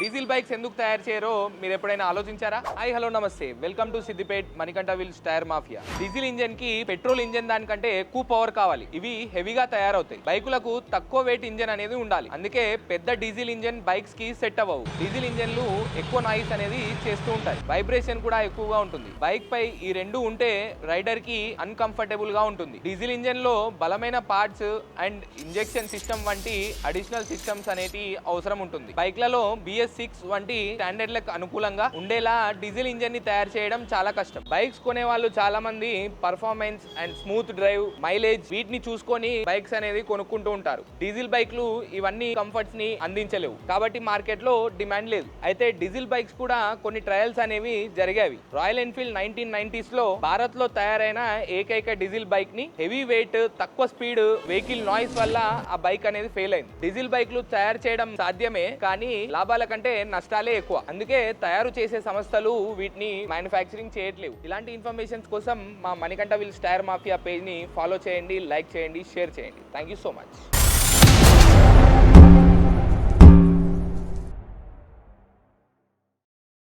Diesel bikes ఎందుకు తయారు చేయరో మీరు ఎప్పుడైనా ఆలోచించారా? హాయ్ హలో నమస్తే, welcome to Siddipet Manikanta wheels tyre mafia. Diesel engine కి పెట్రోల్ ఇంజన్ దానికంటే ఎక్కువ పవర్ కావాలి. ఇవి హెవీగా తయారవుతాయి. బైకులకు తక్కువ వెయిట్ ఇంజన్ అనేది ఉండాలి. అందుకే పెద్ద డీజిల్ ఇంజన్ బైక్స్ కి సెట్ అవ్వవు. డీజిల్ ఇంజన్లు ఎక్కువ నాయిస్ అనేది చేస్తూ ఉంటాయి. వైబ్రేషన్ కూడా ఎక్కువగా ఉంటుంది. బైక్ పై ఈ రెండు ఉంటే రైడర్ కి అన్కంఫర్టబుల్ గా ఉంటుంది. డీజిల్ ఇంజన్ లో బలమైన పార్ట్స్ అండ్ ఇంజెక్షన్ సిస్టమ్ వంటి అడిషనల్ సిస్టమ్స్ అనేటి అవసరం ఉంటుంది. బైక్లలో BS6 వంటి స్టాండర్డ్లకు అనుకూలంగా ఉండేలా డీజిల్ ఇంజన్ ని తయారు చేయడం చాలా కష్టం. బైక్స్ కొనే వాళ్ళు చాలా మంది performance and smooth drive, mileage వీటిని చూసుకొని బైక్స్ అనేది కొనుక్కుంటూ ఉంటారు. డీజిల్ బైక్లు ఇవన్నీ కంఫర్ట్స్ ని అందించలేవు కాబట్టి మార్కెట్ లో డిమాండ్ లేదు. అయితే డీజిల్ బైక్స్ కూడా కొన్ని ట్రయల్స్ అనేవి జరిగాయి. రాయల్ ఎన్ఫీల్డ్ 1990s లో భారత్ లో తయారైన ఏకైక డీజిల్ బైక్ ని హెవీ వెయిట్, తక్కువ స్పీడ్, వెహికల్ నాయిస్ వల్ల ఆ బైక్ అనేది ఫెయిల్ అయింది. డీజిల్ బైక్లు తయారు చేయడం సాధ్యమే, కానీ లాభాల కంటే నష్టాలే ఎక్కువ. అందుకే తయారు చేసే సంస్థలు వీటిని మ్యానుఫ్యాక్చరింగ్ చేయట్లేవు. ఇలాంటి ఇన్ఫర్మేషన్స్ కోసం మా Manikanta wheels tyre mafia page ని ఫాలో చేయండి, లైక్ చేయండి, షేర్ చేయండి. Thank you so much.